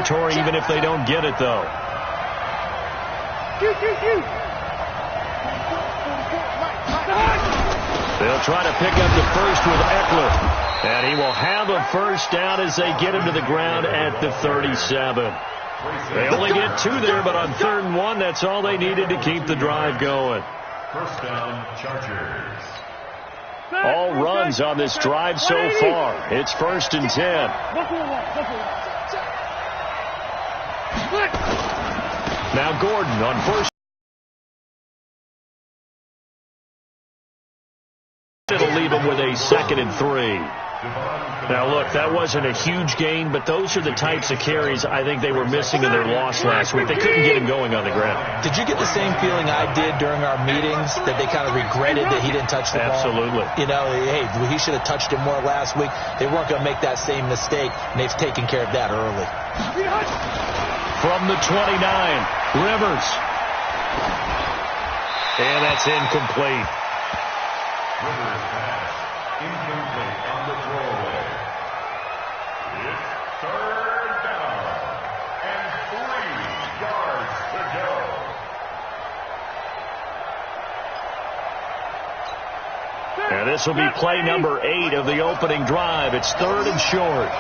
territory even if they don't get it, though. They'll try to pick up the first with Eckler. And he will have a first down as they get him to the ground at the 37. They only get 2 there, but on 3rd and 1, that's all they needed to keep the drive going. First down, Chargers. All runs on this drive so far. It's 1st and 10. Now Gordon on first. It'll leave him with a 2nd and 3. Now, look, that wasn't a huge gain, but those are the types of carries I think they were missing in their loss last week. They couldn't get him going on the ground. Did you get the same feeling I did during our meetings, that they kind of regretted that he didn't touch the ball? Absolutely. You know, hey, he should have touched it more last week. They weren't going to make that same mistake, and they've taken care of that early. From the 29, Rivers. And that's incomplete. Rivers pass. Incomplete on the throwaway. It's 3rd down and 3 yards to go. And this will be play number 8 of the opening drive. It's 3rd and short.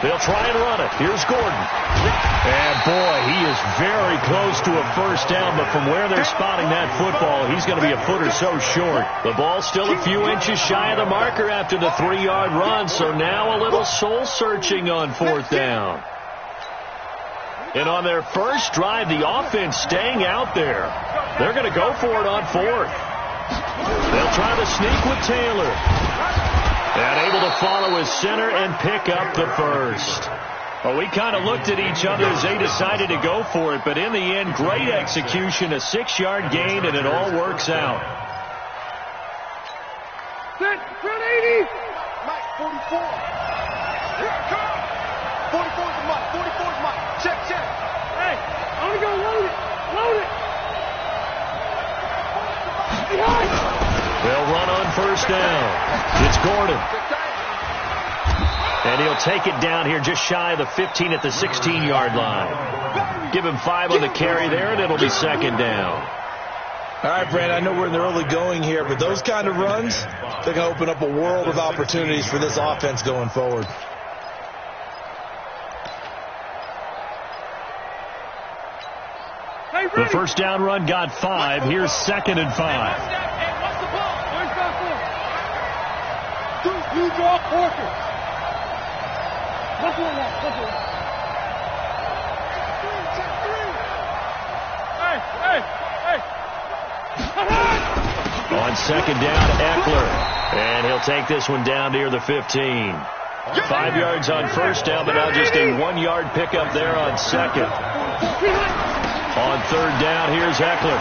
They'll try and run it. Here's Gordon. And, boy, he is very close to a first down, but from where they're spotting that football, he's going to be a foot or so short. The ball's still a few inches shy of the marker after the 3-yard run, so now a little soul-searching on 4th down. And on their first drive, the offense staying out there. They're going to go for it on 4th. They'll try to sneak with Taylor. And able to follow his center and pick up the first. Well, we kind of looked at each other as they decided to go for it, but in the end, great execution, a 6-yard gain, and it all works out. Set, front 80. Mike, 44. Here it comes. 44 is Mike. 44 is Mike. Check. Hey, I'm going to go load it. They'll run on first down. It's Gordon. And he'll take it down here just shy of the 15 at the 16-yard line. Give him 5 on the carry there, and it'll be 2nd down. All right, Brand, I know we're in the early going here, but those kind of runs, they're going to open up a world of opportunities for this offense going forward. The first down run got 5. Here's 2nd and 5. You draw quarter. On 2nd down, Eckler. And he'll take this one down near the 15. 5 yards on first down, but now just a 1-yard pickup there on 2nd. On 3rd down, here's Eckler.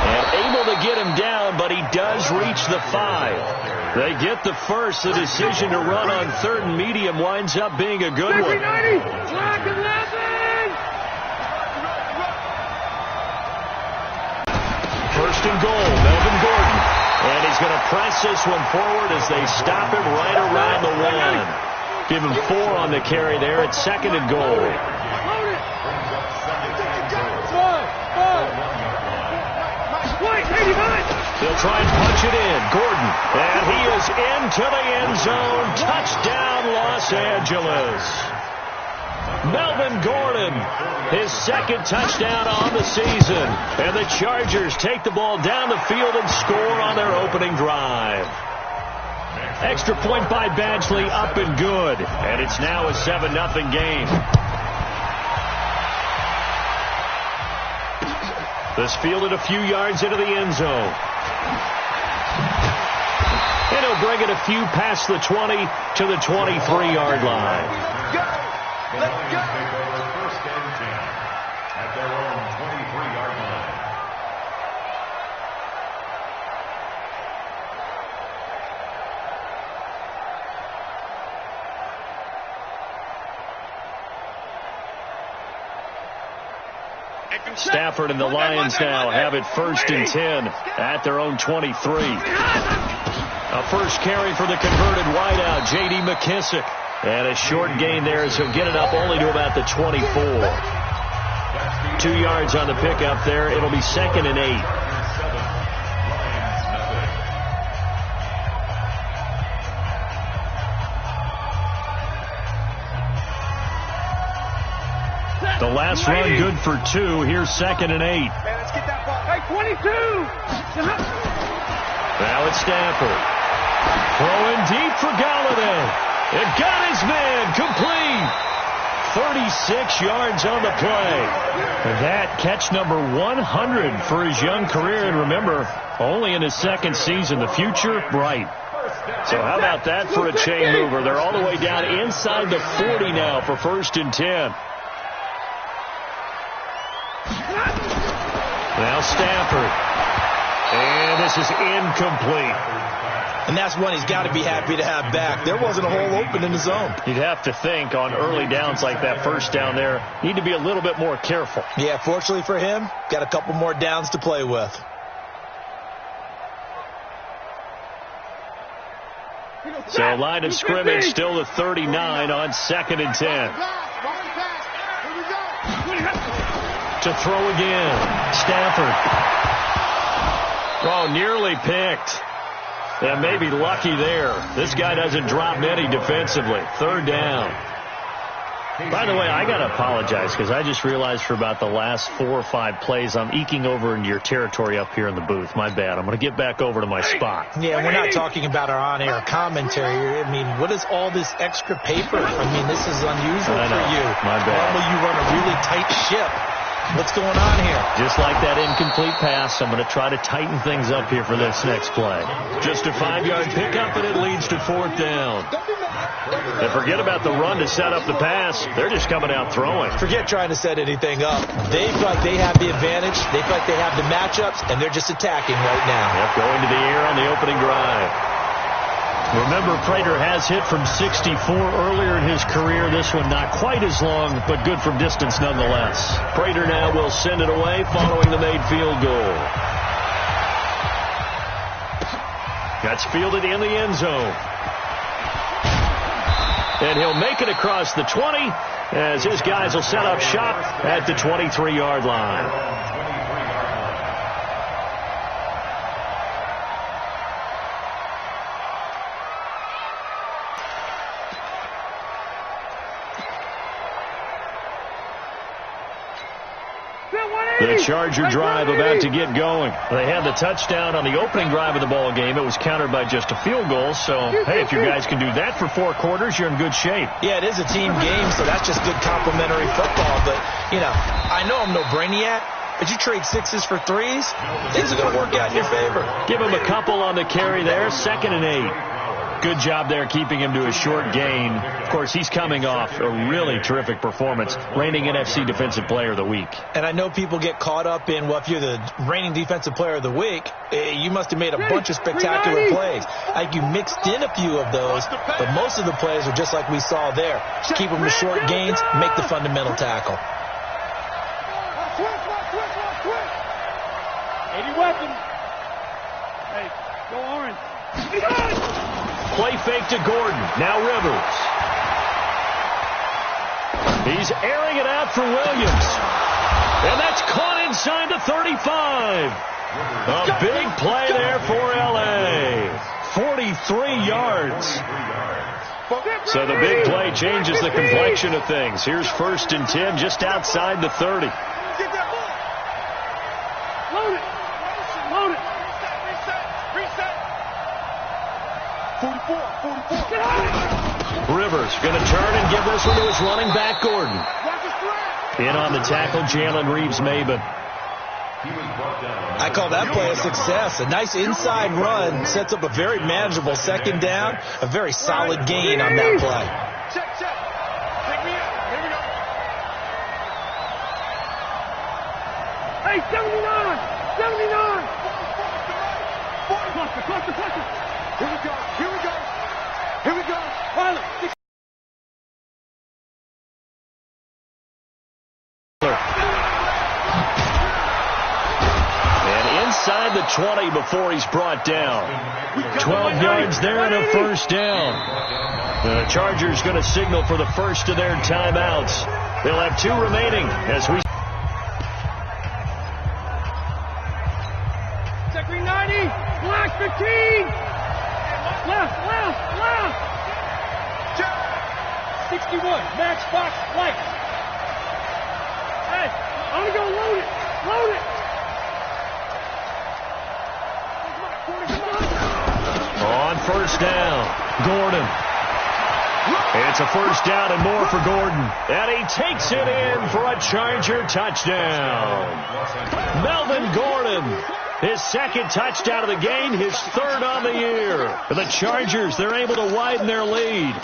And able to get him down, but he does reach the 5. They get the first. The decision to run on 3rd and medium winds up being a good one. First and goal, Melvin Gordon. And he's going to press this one forward as they stop him right around the 1. Give him 4 on the carry there. It's 2nd and goal. They'll try and punch it in. Gordon. And he is into the end zone. Touchdown, Los Angeles. Melvin Gordon, his 2nd touchdown on the season. And the Chargers take the ball down the field and score on their opening drive. Extra point by Badgley, up and good. And it's now a 7-0 game. This fielded a few yards into the end zone. And he'll bring it a few past the 20 to the 23-yard line. Let's go. First and 10 at their own 23-yard line. Stafford and the Lions now have it 1st and 10 at their own 23. A first carry for the converted wideout, J.D. McKissick. And a short gain there as he'll get it up only to about the 24. 2 yards on the pickup there. It'll be 2nd and 8. The last run good for 2. Here's 2nd and 8. Let's get that ball. Hey, 22. Now it's Stafford. Throwing deep for Galladay. It got his man complete. 36 yards on the play. And that catch number 100 for his young career. And remember, only in his 2nd season. The future bright. So how about that for a chain mover? They're all the way down inside the 40 now for 1st and 10. Now Stafford. And this is incomplete. And that's one he's got to be happy to have back. There wasn't a hole open in the zone. You'd have to think on early downs like that, first down there, need to be a little bit more careful. Yeah, fortunately for him, got a couple more downs to play with. So line of scrimmage still the 39 on 2nd and 10. To throw again. Stafford. Oh, nearly picked. And maybe lucky there. This guy doesn't drop many defensively. 3rd down. By the way, I got to apologize because I just realized for about the last 4 or 5 plays I'm eking over into your territory up here in the booth. My bad. I'm going to get back over to my spot. Yeah, we're not talking about our on-air commentary. I mean, what is all this extra paper? I mean, this is unusual for you. My bad. Normally you run a really tight ship. What's going on here? Just like that incomplete pass, I'm going to try to tighten things up here for this next play. Just a 5-yard pickup, and it leads to 4th down. And forget about the run to set up the pass. They're just coming out throwing. Forget trying to set anything up. They feel like they have the advantage. They feel like they have the matchups, and they're just attacking right now. Yep, going to the air on the opening drive. Remember, Prater has hit from 64 earlier in his career. This one not quite as long, but good from distance nonetheless. Prater now will send it away following the made field goal. That's fielded in the end zone. And he'll make it across the 20 as his guys will set up shop at the 23-yard line. The Charger drive about to get going. They had the touchdown on the opening drive of the ball game. It was countered by just a field goal. So, hey, if your guys can do that for 4 quarters, you're in good shape. Yeah, it is a team game, so that's just good complimentary football. But, you know, I know I'm no brainiac, but you trade 6s for 3s, things are going to work out in your favor. Give him a couple on the carry there. 2nd and 8. Good job there keeping him to a short gain. Of course, he's coming off a really terrific performance, reigning NFC Defensive Player of the Week. And I know people get caught up in, well, if you're the reigning Defensive Player of the Week, you must have made a bunch of spectacular plays. Like you mixed in a few of those, but most of the plays are just like we saw there. Keep them to short gains, make the fundamental tackle. 80 weapons. Hey, go orange. Play fake to Gordon. Now Rivers. He's airing it out for Williams. And that's caught inside the 35. A big play there for L.A. 43 yards. So the big play changes the complexion of things. Here's 1st and 10 just outside the 30. Get that ball. Load it. Load it. Reset. 44. Rivers going to turn and give this one to his running back, Gordon. In on the tackle, Jalen Reeves-Maybin. I call that play a success. A nice inside run sets up a very manageable 2nd down. A very solid gain on that play. Check. Take me out. Here we go. Hey, 79. Cluster. Here we go. Pilot. And inside the 20 before he's brought down. 12 yards there and a first down. The Chargers going to signal for the first of their timeouts. They'll have 2 remaining as we... Check 390. Black 15. Left. 61. Max box light. Hey, I'm going to go load it. On first down, Gordon. It's a first down and more for Gordon. And he takes it in for a Charger touchdown. Melvin Gordon, his second touchdown of the game, his third on the year. For the Chargers, they're able to widen their lead.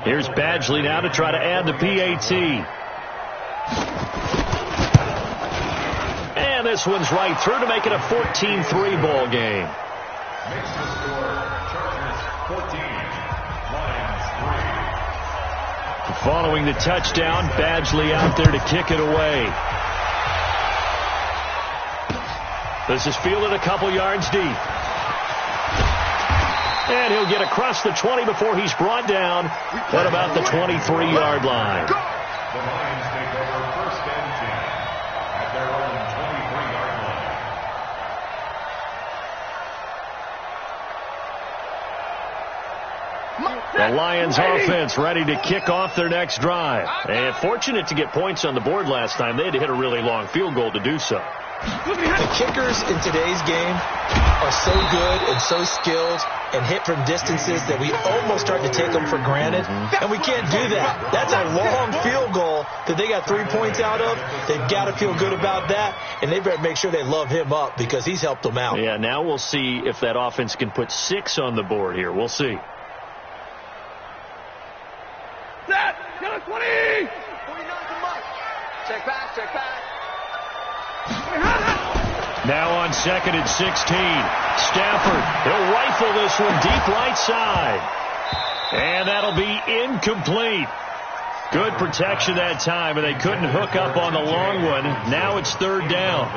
Here's Badgley now to try to add the PAT. And this one's right through to make it a 14-3 ball game. Makes the score Chargers 14, Lions 3. Following the touchdown, Badgley out there to kick it away. This is fielded a couple yards deep. And he'll get across the 20 before he's brought down at about the 23-yard line. The Lions take over first and 10 at their own 23-yard line. The Lions offense ready to kick off their next drive. And fortunate to get points on the board last time. They had to hit a really long field goal to do so. The kickers in today's game are so good and so skilled and hit from distances that we almost start to take them for granted. And we can't do that. That's a long field goal that they got 3 points out of. They've got to feel good about that, and they better make sure they love him up because he's helped them out. Yeah, now we'll see if that offense can put 6 on the board here. We'll see. Set. Get a 20. 49 to Mike. Check back. Now on second and 16. Stafford, he'll rifle this one deep right side. And that'll be incomplete. Good protection that time, and they couldn't hook up on the long one. Now it's third down.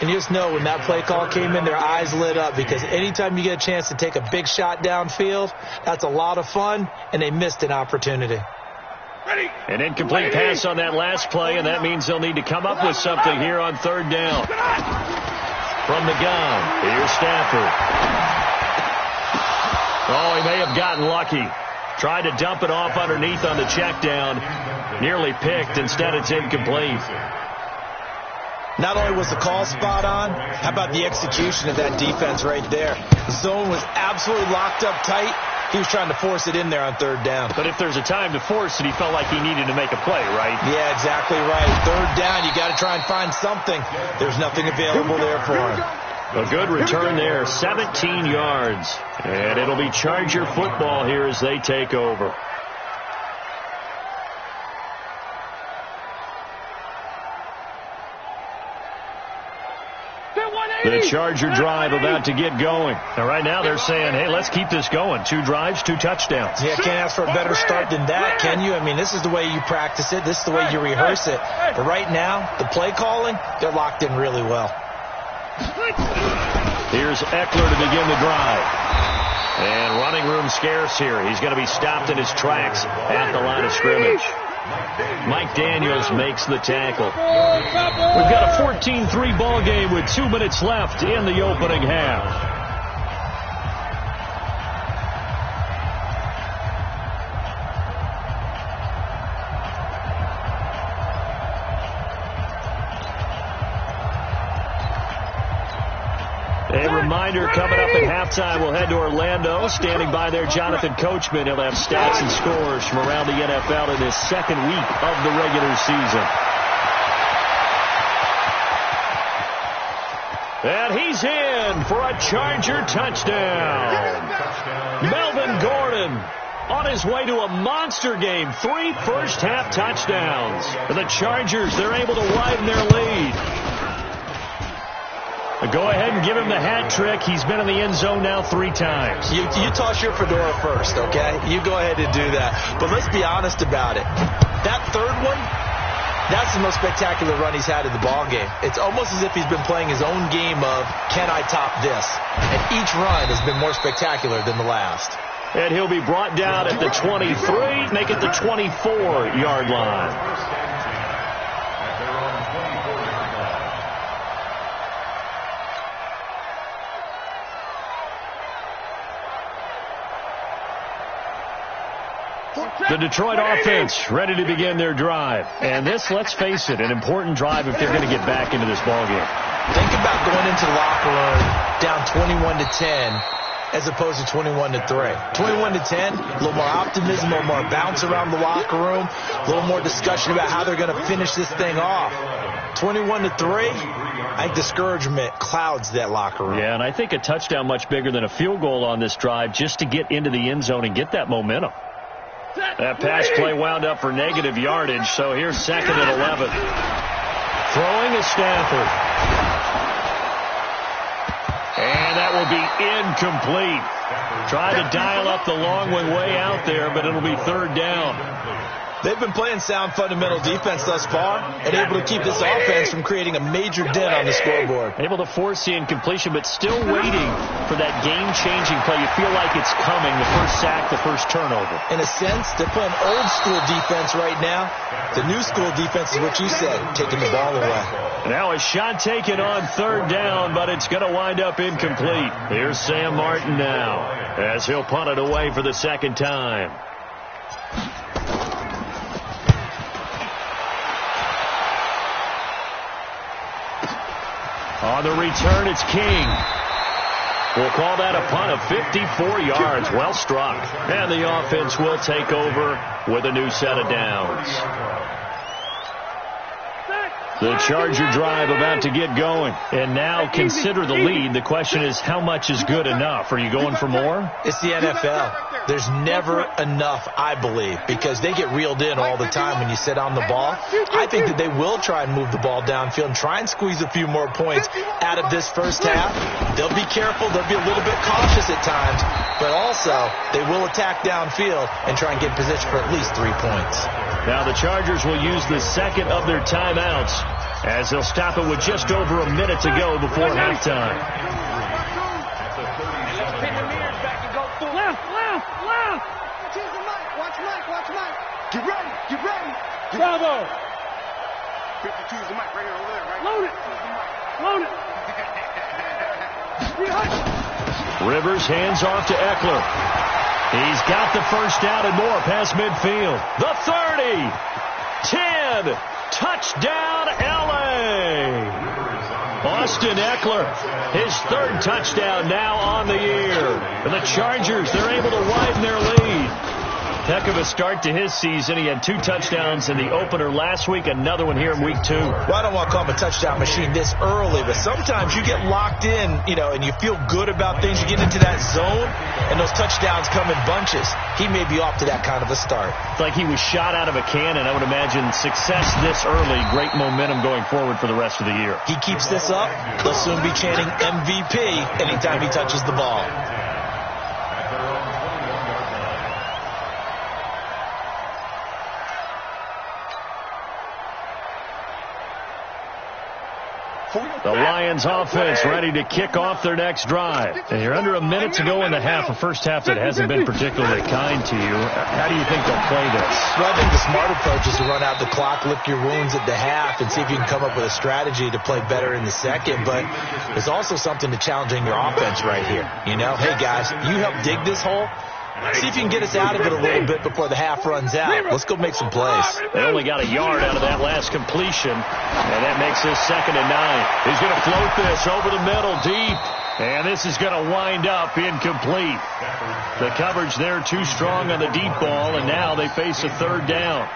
And you just know when that play call came in, their eyes lit up because anytime you get a chance to take a big shot downfield, that's a lot of fun, and they missed an opportunity. An incomplete pass on that last play, and that means they'll need to come up with something here on third down. From the gun, here's Stafford. Oh, he may have gotten lucky. Tried to dump it off underneath on the check down. Nearly picked. Instead, it's incomplete. Not only was the call spot on, how about the execution of that defense right there? The zone was absolutely locked up tight. He was trying to force it in there on third down. But if there's a time to force it, he felt like he needed to make a play, right? Yeah, exactly right. Third down, you got to try and find something. There's nothing available there for him. A good return there, 17 yards. And it'll be Charger football here as they take over. The Charger drive about to get going. And right now they're saying, hey, let's keep this going. 2 drives, 2 touchdowns. Yeah, can't ask for a better start than that, can you? I mean, this is the way you practice it. This is the way you rehearse it. But right now, the play calling, they're locked in really well. Here's Eckler to begin the drive. And running room scarce here. He's going to be stopped in his tracks at the line of scrimmage. Mike Daniels makes the tackle. We've got a 14-3 ball game with 2 minutes left in the opening half. A reminder coming up at halftime, we'll head to Orlando. Standing by there, Jonathan Coachman. He'll have stats and scores from around the NFL in this second week of the regular season. And he's in for a Charger touchdown. Melvin Gordon on his way to a monster game. 3 first-half touchdowns. For the Chargers, they're able to widen their lead. Go ahead and give him the hat trick. He's been in the end zone now 3 times. You toss your fedora first, okay? You go ahead and do that. But let's be honest about it. That third one, that's the most spectacular run he's had in the ballgame. It's almost as if he's been playing his own game of, can I top this? And each run has been more spectacular than the last. And he'll be brought down at the 23, make it the 24-yard line. The Detroit offense ready to begin their drive. And this, let's face it, an important drive if they're going to get back into this ballgame. Think about going into the locker room down 21-10 as opposed to 21-3. 21-10, a little more optimism, a little more bounce around the locker room, a little more discussion about how they're going to finish this thing off. 21-3, I think discouragement clouds that locker room. Yeah, and I think a touchdown much bigger than a field goal on this drive just to get into the end zone and get that momentum. That pass play wound up for negative yardage, so here's 2nd and 11. Throwing is Stafford. And that will be incomplete. Tried to dial up the long one way out there, but it'll be 3rd down. They've been playing sound fundamental defense thus far and able to keep this offense from creating a major dent on the scoreboard. Able to force the incompletion, but still waiting for that game-changing play. You feel like it's coming, the first sack, the first turnover. In a sense, they're playing old-school defense right now. The new-school defense is what you said, taking the ball away. Now a shot taken on 3rd down, but it's going to wind up incomplete. Here's Sam Martin now as he'll punt it away for the 2nd time. On the return, it's King. We'll call that a punt of 54 yards. Well struck. And the offense will take over with a new set of downs. The Charger drive about to get going. And now consider the lead. The question is, how much is good enough? Are you going for more? It's the NFL. There's never enough, I believe, because they get reeled in all the time when you sit on the ball. I think that they will try and move the ball downfield and try and squeeze a few more points out of this first half. They'll be careful. They'll be a little bit cautious at times, but also they will attack downfield and try and get position for at least 3 points. Now the Chargers will use the 2nd of their timeouts as they'll stop it with just over a minute to go before halftime. Get ready. Bravo. 52 is the mic right here over there, right? Load it. Rivers hands off to Eckler. He's got the first down and more past midfield. The 30. 10. Touchdown, L.A. Austin Eckler, his 3rd touchdown now on the year. And the Chargers, they're able to widen their lead. Heck of a start to his season. He had 2 touchdowns in the opener last week, another one here in week 2. Well, I don't want to call him a touchdown machine this early, but sometimes you get locked in, and you feel good about things. You get into that zone, and those touchdowns come in bunches. He may be off to that kind of a start. It's like he was shot out of a cannon. I would imagine success this early, great momentum going forward for the rest of the year. He keeps this up, they'll soon be chanting MVP anytime he touches the ball. The Lions offense ready to kick off their next drive. And you're under a minute to go in the half, a first half that hasn't been particularly kind to you. How do you think they'll play this? Well, I think the smart approach is to run out the clock, lick your wounds at the half, and see if you can come up with a strategy to play better in the second. But there's also something to challenging your offense right here. Hey, guys, you help dig this hole. See if you can get us out of it a little bit before the half runs out. Let's go make some plays. They only got a yard out of that last completion, and that makes this 2nd and 9. He's going to float this over the middle deep, and this is going to wind up incomplete. The coverage there too strong on the deep ball, and now they face a 3rd down.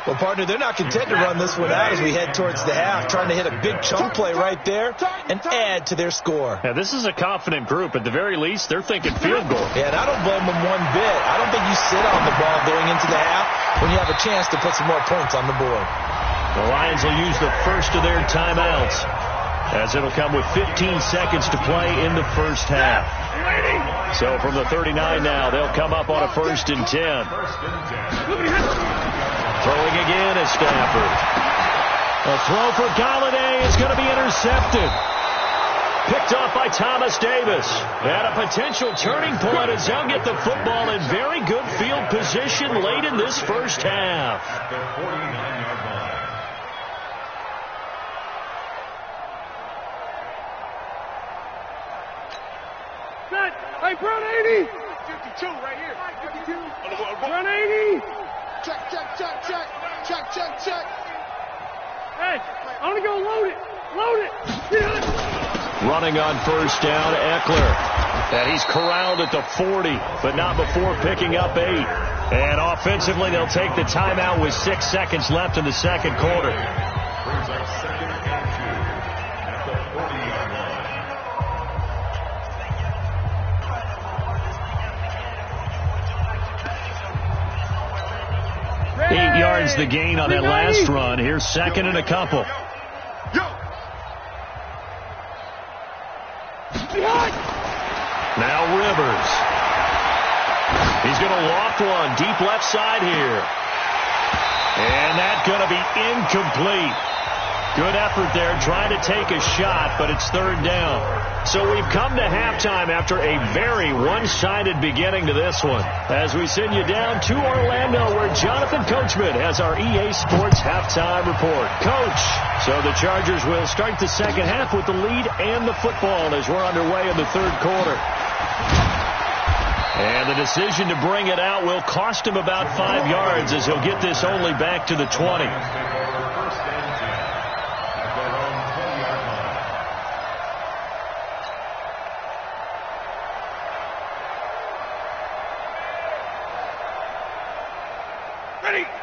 Well, partner, they're not content to run this one out as we head towards the half, trying to hit a big chunk play right there and add to their score. Yeah, this is a confident group. At the very least, they're thinking field goal. Yeah, and I don't blame them one bit. I don't think you sit on the ball going into the half when you have a chance to put some more points on the board. The Lions will use the first of their timeouts. as it'll come with 15 seconds to play in the first half. So from the 39 now, they'll come up on a 1st and 10. Throwing again is Stafford. A throw for Galladay is going to be intercepted. Picked off by Thomas Davis. At a potential turning point as they'll get the football in very good field position late in this first half. At the 49-yard line. Set. Hey, front 80. 52 right here. 52. Front 80. Check, check, check, check. Check, check, check. Hey, I'm going to go load it. Load it. Yeah. Running on 1st down, Eckler. And he's corralled at the 40, but not before picking up 8. And offensively, they'll take the timeout with 6 seconds left in the second quarter. Brings up 2nd and 2 at the 40-yard line. 8 yards the gain on that last run. Here's 2nd and a couple. Now Rivers. He's going to loft one deep left side here. And that's going to be incomplete. Good effort there trying to take a shot, but it's 3rd down. So we've come to halftime after a very one-sided beginning to this one. As we send you down to Orlando, where Jonathan Coachman has our EA Sports halftime report. Coach, so the Chargers will start the second half with the lead and the football as we're underway in the 3rd quarter. And the decision to bring it out will cost him about 5 yards as he'll get this only back to the 20.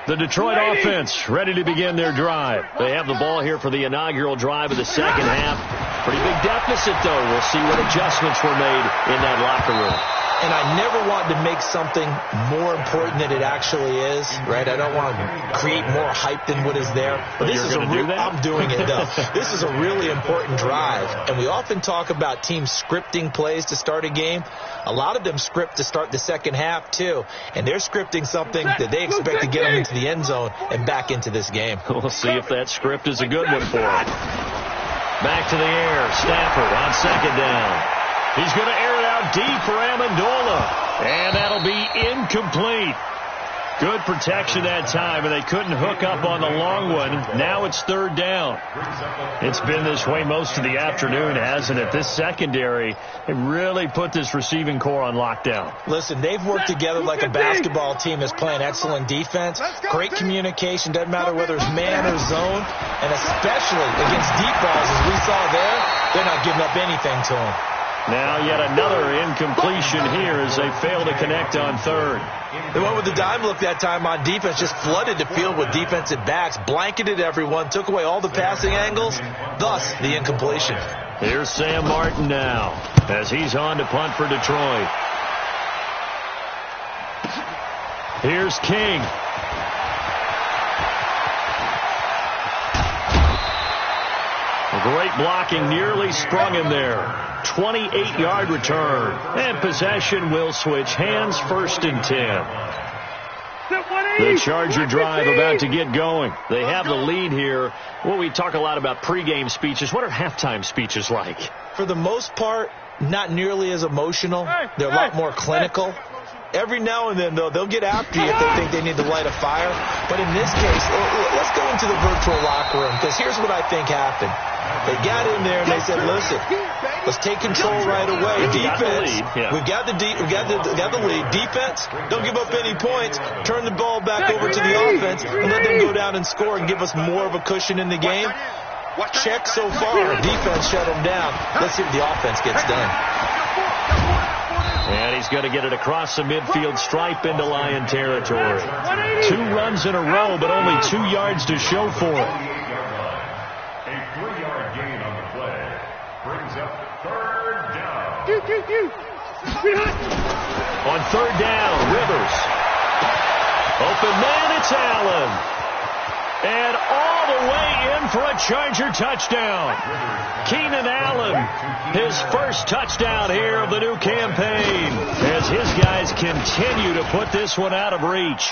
The Detroit offense ready to begin their drive. They have the ball here for the inaugural drive of the second half. Pretty big deficit, though. We'll see what adjustments were made in that locker room. And I never want to make something more important than it actually is, right? I don't want to create more hype than what is there. But this is I'm doing it, though. This is a really important drive. And we often talk about teams scripting plays to start a game. A lot of them script to start the second half, too. And they're scripting something that they expect to get them into the end zone and back into this game. We'll see if that script is a good one for them. Back to the air. Stafford on 2nd down. He's going to air it out deep for Amendola. And that'll be incomplete. Good protection that time, and they couldn't hook up on the long one. Now it's 3rd down. It's been this way most of the afternoon, hasn't it? This secondary, they really put this receiving core on lockdown. Listen, they've worked together like a basketball team that's playing excellent defense. Great communication, doesn't matter whether it's man or zone. And especially against deep balls, as we saw there, they're not giving up anything to them. Now yet another incompletion here as they fail to connect on 3rd. They went with the dime look that time on defense, just flooded the field with defensive backs, blanketed everyone, took away all the passing angles, thus the incompletion. Here's Sam Martin now as he's on to punt for Detroit. Here's King. Great blocking, nearly sprung him there. 28-yard return. And possession will switch hands, 1st and 10. The Charger drive about to get going. They have the lead here. Well, we talk a lot about pregame speeches. What are halftime speeches like? For the most part, not nearly as emotional. They're a lot more clinical. Every now and then, though, they'll get after you if they think they need to light a fire. But in this case, let's go into the virtual locker room, because here's what I think happened. They got in there and they said, listen, let's take control right away. Defense, we've got the lead. Defense, don't give up any points. Turn the ball back over to the offense and let them go down and score and give us more of a cushion in the game. Check so far. Defense shut them down. Let's see what the offense gets done. And he's going to get it across the midfield stripe into Lion territory. 2 runs in a row, but only 2 yards to show for it. A 3-yard gain on the play brings up 3rd down. On 3rd down, Rivers. Open man, it's Allen. And all the way in for a Charger touchdown. Keenan Allen, his first touchdown here of the new campaign, as his guys continue to put this one out of reach.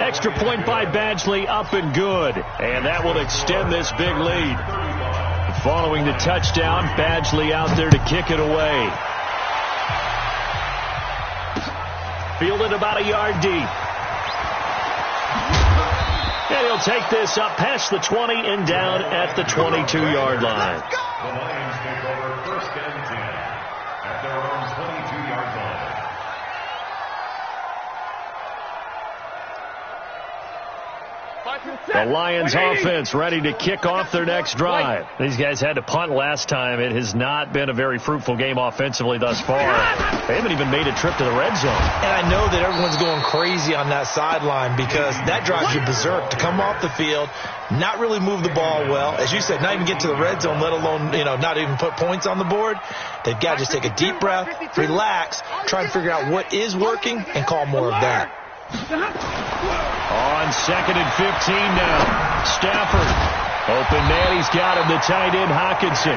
Extra point by Badgley, up and good, and that will extend this big lead. Following the touchdown, Badgley out there to kick it away. Fielded about a yard deep. And he'll take this up past the 20 and down at the 22-yard line. The Lions take over 1st and 10 at their own 22-yard line. The Lions offense ready to kick off their next drive. These guys had to punt last time. It has not been a very fruitful game offensively thus far. They haven't even made a trip to the red zone. And I know that everyone's going crazy on that sideline because that drives you berserk to come off the field, not really move the ball well. As you said, not even get to the red zone, let alone, not even put points on the board. They've got to just take a deep breath, relax, try and figure out what is working, and call more of that. On 2nd and 15 now. Stafford. Open man. He's got him. The tight end, Hockenson.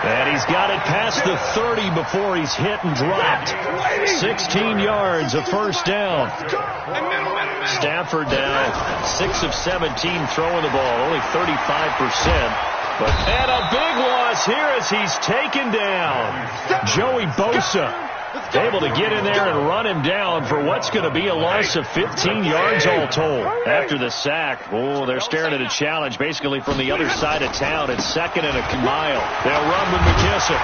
And he's got it past the 30 before he's hit and dropped. 16 yards, a first down. Stafford now 6 of 17 throwing the ball. Only 35%. And a big loss here as he's taken down. Joey Bosa able to get in there and run him down for what's going to be a loss of 15 yards all told. After the sack, they're staring at a challenge basically from the other side of town. It's 2nd and a mile. They'll run with McKissick.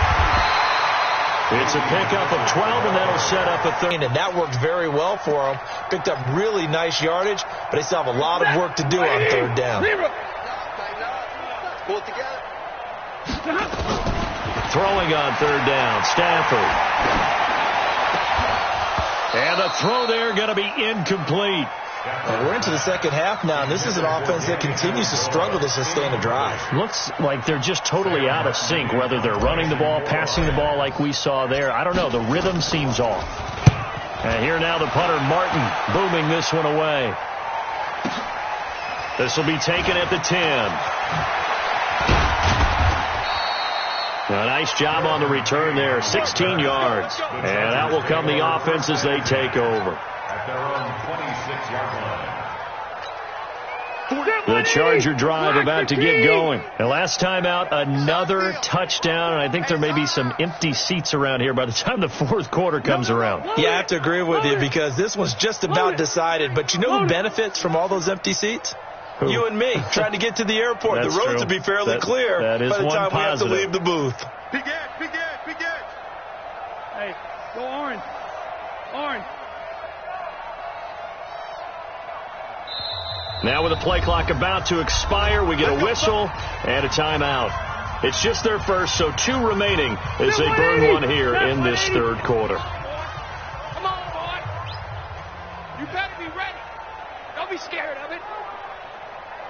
It's a pickup of 12, and that'll set up a 30. And that worked very well for them. Picked up really nice yardage, but they still have a lot of work to do on 3rd down. Pull it together. Throwing on 3rd down, Stafford. And the throw there going to be incomplete. We're into the second half now, and this is an offense that continues to struggle to sustain a drive. Looks like they're just totally out of sync, whether they're running the ball, passing the ball like we saw there. I don't know. The rhythm seems off. And here now the punter, Martin, booming this one away. This will be taken at the 10. A nice job on the return there, 16 yards. And that will come the offense as they take over. At their own 26-yard line. The Charger drive about to get going. And last time out, another touchdown. And I think there may be some empty seats around here by the time the 4th quarter comes around. Yeah, I have to agree with you because this one's just about decided. But you know who benefits from all those empty seats? Who? You and me, trying to get to the airport. That's the roads true. will be fairly clear by the time we have to leave the booth. Big edge. Hey, go orange. Orange. Now with the play clock about to expire, we get a whistle and a timeout. It's just their first, so 2 remaining as they burn one here in this 3rd quarter. Come on, boy. You better be ready. Don't be scared of it.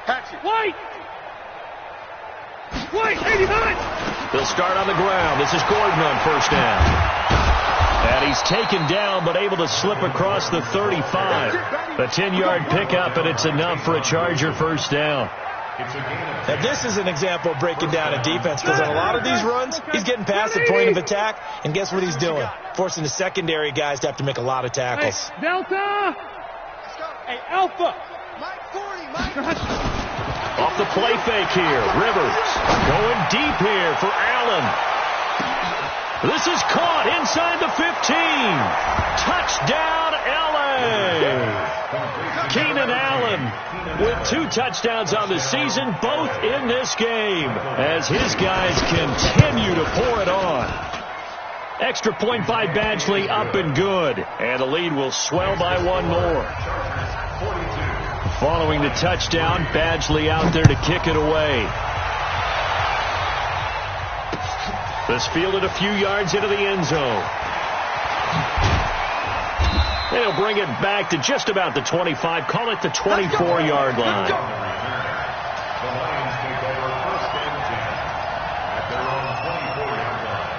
Catch it. Wait, 89. They'll start on the ground. This is Gordon on 1st down. And he's taken down but able to slip across the 35. A 10-yard pickup, and it's enough for a Charger 1st down. Now, this is an example of breaking down a defense because on a lot of these runs, he's getting past the point of attack, and guess what he's doing? Forcing the secondary guys to have to make a lot of tackles. Hey, Delta. Hey, Alpha. Mike 40, Mike. Off the play fake here, Rivers going deep here for Allen. This is caught inside the 15. Touchdown, L.A. Keenan Allen with 2 touchdowns on the season, both in this game, as his guys continue to pour it on. Extra point by Badgley, up and good, and the lead will swell by 1 more. Following the touchdown, Badgley out there to kick it away. This fielded a few yards into the end zone. They'll bring it back to just about the 25, call it the 24-yard line. The Lions take over 1st and 10 at their own 24-yard line.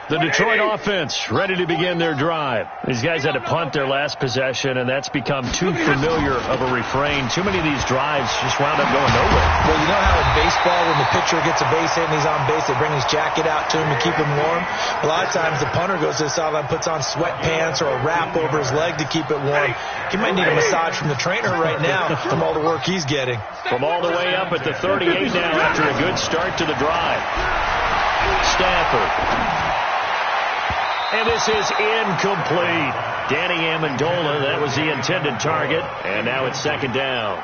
The Detroit offense ready to begin their drive. These guys had to punt their last possession, and that's become too familiar of a refrain. Too many of these drives just wound up going nowhere. Well, you know how in baseball, when the pitcher gets a base hit and he's on base, they bring his jacket out to him to keep him warm? A lot of times the punter goes to the sideline, puts on sweatpants or a wrap over his leg to keep it warm. He might need a massage from the trainer right now from all the work he's getting. From all the way up at the 38 now after a good start to the drive. Stafford. And this is incomplete. Danny Amendola, that was the intended target. And now it's second down.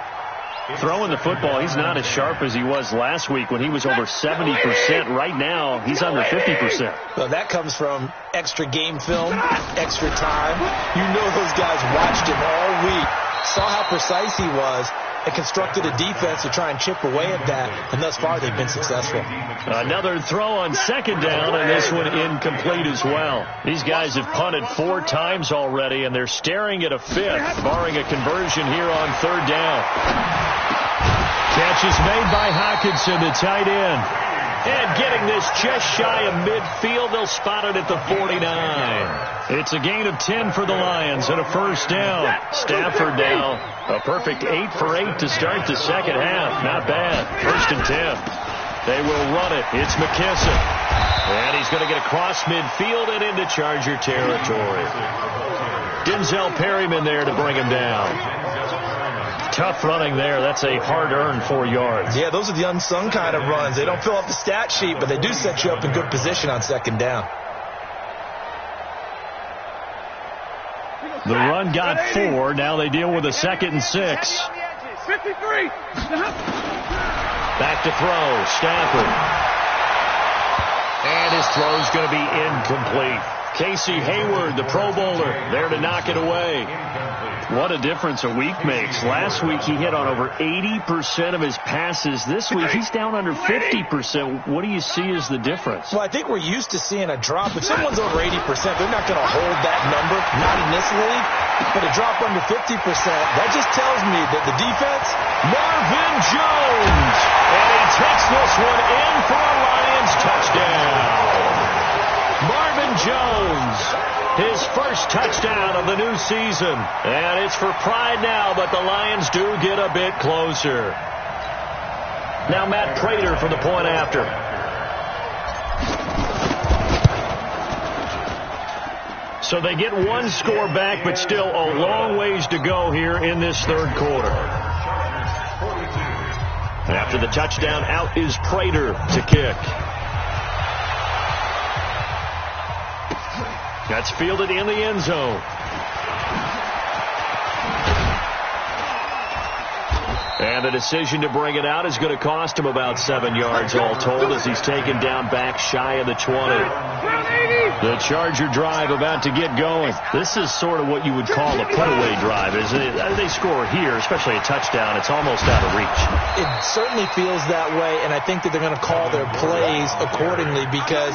Throwing the football, he's not as sharp as he was last week when he was over 70%. Right now, he's under 50%. Well, that comes from extra game film, extra time. You know those guys watched him all week, saw how precise he was, and constructed a defense to try and chip away at that, and thus far they've been successful. Another throw on second down, and this one incomplete as well. These guys have punted 4 times already, and they're staring at a 5th, barring a conversion here on third down. Catch is made by Hockenson, the tight end. And getting this just shy of midfield, they'll spot it at the 49. It's a gain of 10 for the Lions and a first down. Stafford now, a perfect 8 for 8 to start the second half. Not bad. First and 10. They will run it. It's McKissick. And he's going to get across midfield and into Charger territory. Denzel Perryman there to bring him down. Tough running there. That's a hard-earned 4 yards. Yeah, those are the unsung kind of runs. They don't fill up the stat sheet, but they do set you up in good position on second down. The run got 4. Now they deal with a 2nd and 6. 53. Back to throw. Stafford. And his throw's going to be incomplete. Casey Hayward, the Pro Bowler, there to knock it away. What a difference a week makes. Last week he hit on over 80% of his passes. This week he's down under 50%. What do you see as the difference? Well, I think we're used to seeing a drop. If someone's over 80%, they're not going to hold that number, not in this league. But a drop under 50%, that just tells me that the defense, Marvin Jones. And he takes this one in for a Lions touchdown. Marvin Jones, his first touchdown of the new season. And it's for pride now, but the Lions do get a bit closer. Now Matt Prater for the point after. So they get 1 score back, but still a long ways to go here in this third quarter. After the touchdown, out is Prater to kick. That's fielded in the end zone. And the decision to bring it out is going to cost him about 7 yards all told as he's taken down back shy of the 20. The Charger drive about to get going. This is sort of what you would call a put-away drive, isn't it? They score here, especially a touchdown. It's almost out of reach. It certainly feels that way, and I think that they're going to call their plays accordingly because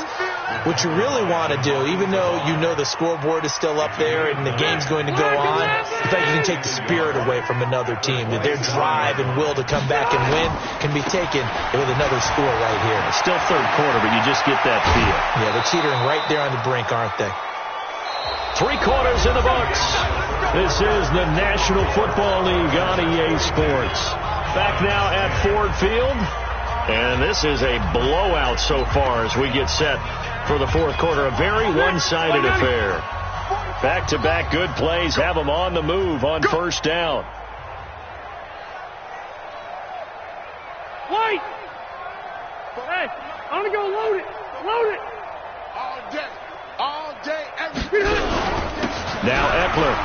what you really want to do, even though you know the scoreboard is still up there and the game's going to go on, in fact, you can take the spirit away from another team. That their drive and will to come back and win can be taken with another score right here. It's still third quarter, but you just get that feel. Yeah, they're teetering right there on the brink, aren't they? 3 quarters in the books. This is the National Football League on EA Sports. Back now at Ford Field. And this is a blowout so far as we get set for the fourth quarter. A very one-sided affair. Back-to-back good plays have them on the move on first down. White! Hey, I'm going to go load it. Load it. All day, every day. Now Eckler.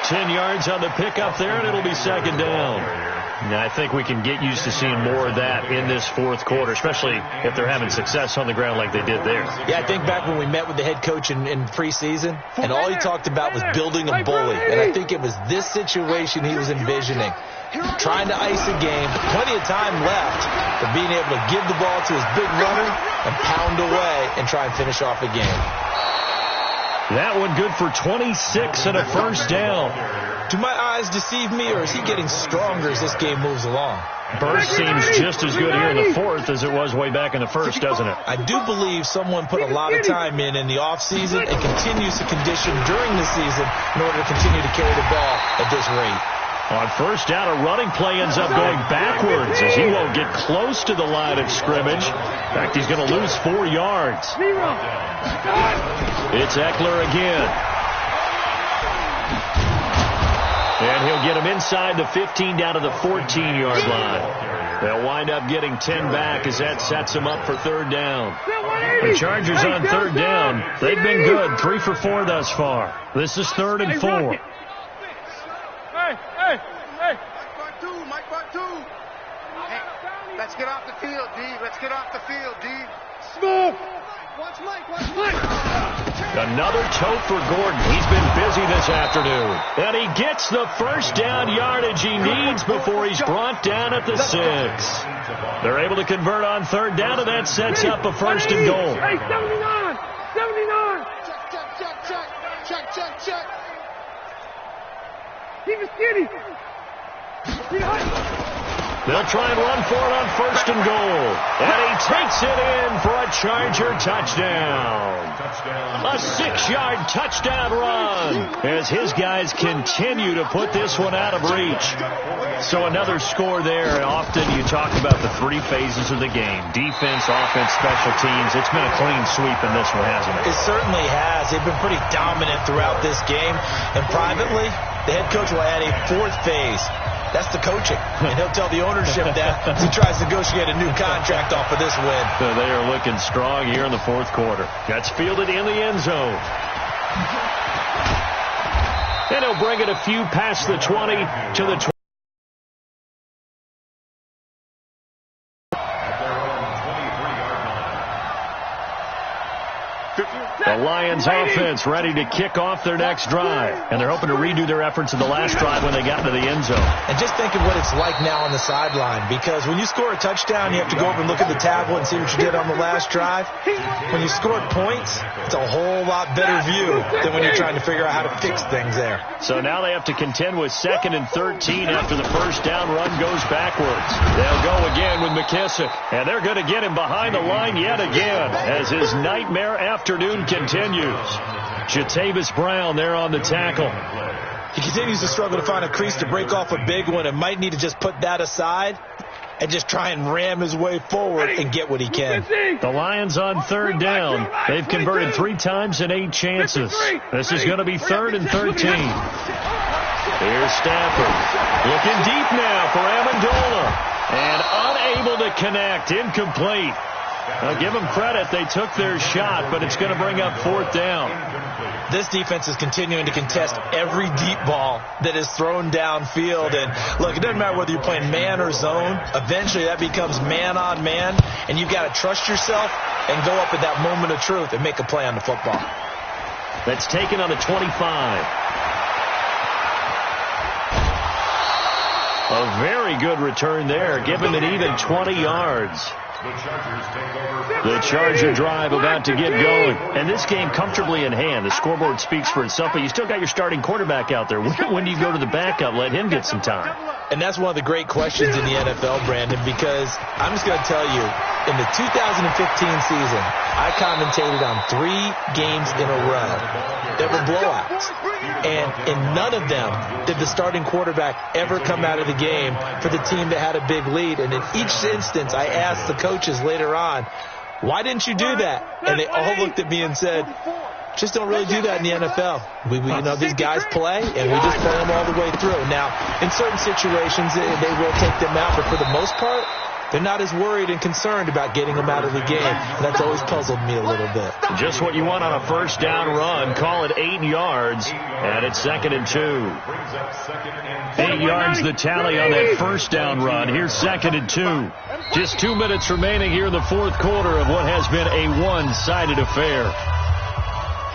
10 yards on the pickup there, and it'll be second down. Now, I think we can get used to seeing more of that in this fourth quarter, especially if they're having success on the ground like they did there. Yeah, I think back when we met with the head coach in preseason, and all he talked about was building a bully. And I think it was this situation he was envisioning. Trying to ice a game, plenty of time left, but being able to give the ball to his big runner and pound away and try and finish off a game. That one good for 26 and a first down. Do my eyes deceive me, or is he getting stronger as this game moves along? Burst seems just as good here in the fourth as it was way back in the first, doesn't it? I do believe someone put a lot of time in the offseason and continues to condition during the season in order to continue to carry the ball at this rate. On first down, a running play ends up going backwards as he won't get close to the line of scrimmage. In fact, he's going to lose 4 yards. It's Eckler again. And he'll get him inside the 15 down to the 14-yard line. They'll wind up getting 10 back as that sets him up for third down. The Chargers on third down. They've been good, 3 for 4 thus far. This is 3rd and 4. Hey. Mike Bartu. Hey, let's get off the field, D. Let's get off the field, D. Smoke. Watch Mike. Another tote for Gordon. He's been busy this afternoon. And he gets the first down yardage he needs before he's brought down at the 6. They're able to convert on third down, and that sets up a first and goal. Hey, 79. Check. Keep it skinny. They'll try and run for it on first and goal. And he takes it in for a Charger touchdown. A 6-yard touchdown run as his guys continue to put this one out of reach. So another score there. And often you talk about the 3 phases of the game. Defense, offense, special teams. It's been a clean sweep in this one, hasn't it? It certainly has. They've been pretty dominant throughout this game. And privately, the head coach will add a 4th phase. That's the coaching. And he'll tell the ownership that as he tries to negotiate a new contract off of this win. So they are looking strong here in the fourth quarter. That's fielded in the end zone. And he'll bring it a few past the 20 to the 20. The Lions offense ready to kick off their next drive. And they're hoping to redo their efforts in the last drive when they got into the end zone. And just think of what it's like now on the sideline. Because when you score a touchdown, you have to go over and look at the tablet and see what you did on the last drive. When you scored points, it's a whole lot better view than when you're trying to figure out how to fix things there. So now they have to contend with 2nd and 13 after the first down run goes backwards. They'll go again with McKissick. And they're going to get him behind the line yet again as his nightmare afternoon continues. Jatavis Brown there on the tackle. He continues to struggle to find a crease to break off a big one and might need to just put that aside and just try and ram his way forward and get what he can. The Lions on third down. They've converted 3 times in 8 chances. This is going to be 3rd and 13. Here's Stafford. Looking deep now for Amendola. And unable to connect. Incomplete. Now, give them credit. They took their shot, but it's going to bring up 4th down. This defense is continuing to contest every deep ball that is thrown downfield. And, look, it doesn't matter whether you're playing man or zone. Eventually, that becomes man on man, and you've got to trust yourself and go up at that moment of truth and make a play on the football. That's taken on the 25. A very good return there, giving it even 20 yards. The Charger drive about to get going. And this game comfortably in hand. The scoreboard speaks for itself, but you still got your starting quarterback out there. When do you go to the backup? Let him get some time. And that's one of the great questions in the NFL, Brandon, because I'm just going to tell you, in the 2015 season, I commentated on 3 games in a row that were blowouts. And in none of them did the starting quarterback ever come out of the game for the team that had a big lead. And in each instance, I asked the coaches later on, why didn't you do that? And they all looked at me and said, just don't really do that in the NFL. You know, these guys play, and we just play them all the way through. Now, in certain situations, they will take them out, but for the most part, they're not as worried and concerned about getting them out of the game. And that's always puzzled me a little bit. Just what you want on a first down run. Call it 8 yards, and it's 2nd and 2. 8 yards the tally on that first down run. Here's 2nd and 2. Just 2 minutes remaining here in the fourth quarter of what has been a one-sided affair.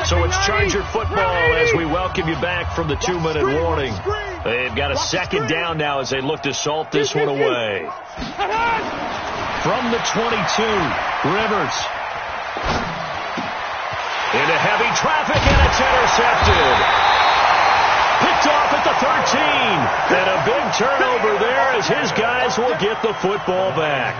So it's Charger football as we welcome you back from the 2-minute warning. They've got a 2nd down now as they look to salt this one away. From the 22, Rivers. Into heavy traffic, and it's intercepted. Picked off at the 13. And a big turnover there as his guys will get the football back.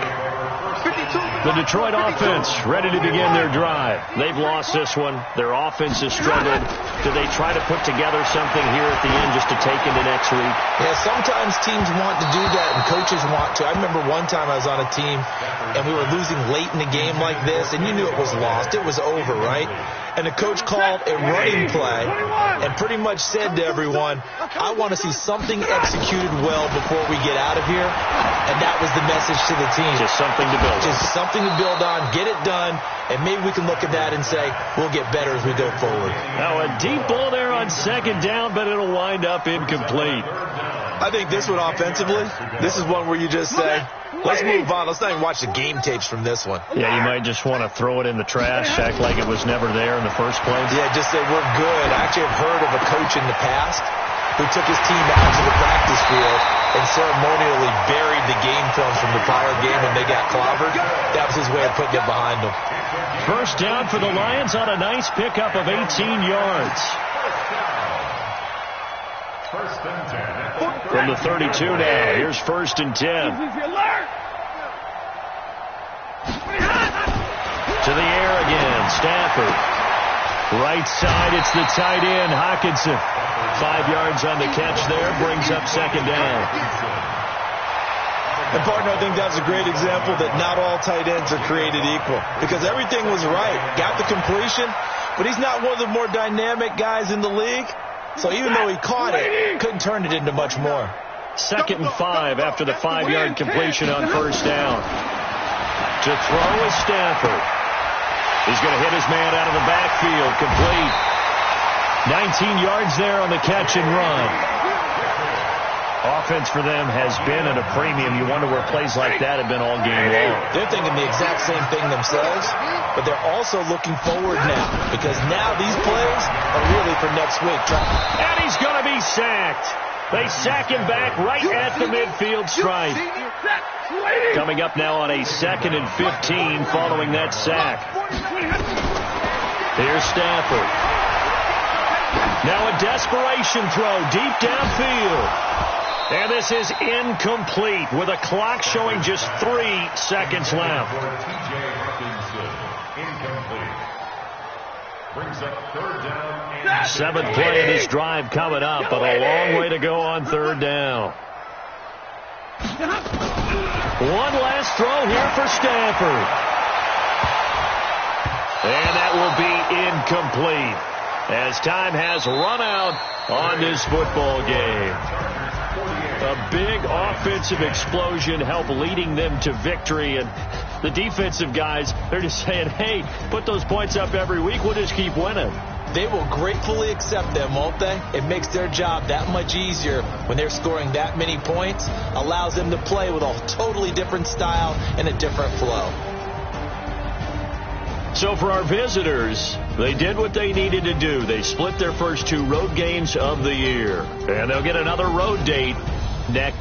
The Detroit offense ready to begin their drive. They've lost this one. Their offense has struggled. Do they try to put together something here at the end just to take into next week? Yeah, sometimes teams want to do that and coaches want to. I remember one time I was on a team and we were losing late in the game like this, and you knew it was lost. It was over, right? And the coach called a running play and pretty much said to everyone, I want to see something executed well before we get out of here. And that was the message to the team. Just something to build on. Just something to build on, get it done, and maybe we can look at that and say, we'll get better as we go forward. Now a deep ball there on second down, but it'll wind up incomplete. I think this one offensively, this is one where you just say, let's move on. Let's not even watch the game tapes from this one. Yeah, you might just want to throw it in the trash, act like it was never there in the first place. Yeah, just say we're good. I actually have heard of a coach in the past who took his team out to the practice field and ceremonially buried the game films from the prior game when they got clobbered. That was his way of putting it behind them. First down for the Lions on a nice pickup of 18 yards. From the 32 now, here's 1st and 10. To the air again, Stafford. Right side, it's the tight end, Hockenson. 5 yards on the catch there, brings up second down. And, partner, I think that's a great example that not all tight ends are created equal. Because everything was right. Got the completion, but he's not one of the more dynamic guys in the league. So even though he caught it, couldn't turn it into much more. 2nd and 5 after the 5-yard completion on first down. To throw is Stafford. He's going to hit his man out of the backfield. Complete. 19 yards there on the catch and run. Offense for them has been at a premium. You wonder where plays like that have been all game long. They're thinking the exact same thing themselves, but they're also looking forward now because now these plays are really for next week. And he's going to be sacked. They sack him back right at the midfield stripe. Coming up now on a 2nd and 15 following that sack. Here's Stafford. Now a desperation throw deep downfield. And this is incomplete with a clock showing just 3 seconds left. Brings up 3rd down. 7th play of this drive coming up, but a long way to go on 3rd down. One last throw here for Stafford. And that will be incomplete as time has run out on this football game. A big offensive explosion helped leading them to victory, and the defensive guys, they're just saying, hey, put those points up every week, we'll just keep winning. They will gratefully accept them, won't they? It makes their job that much easier when they're scoring that many points, allows them to play with a totally different style and a different flow. So for our visitors, they did what they needed to do. They split their first 2 road games of the year, and they'll get another road date next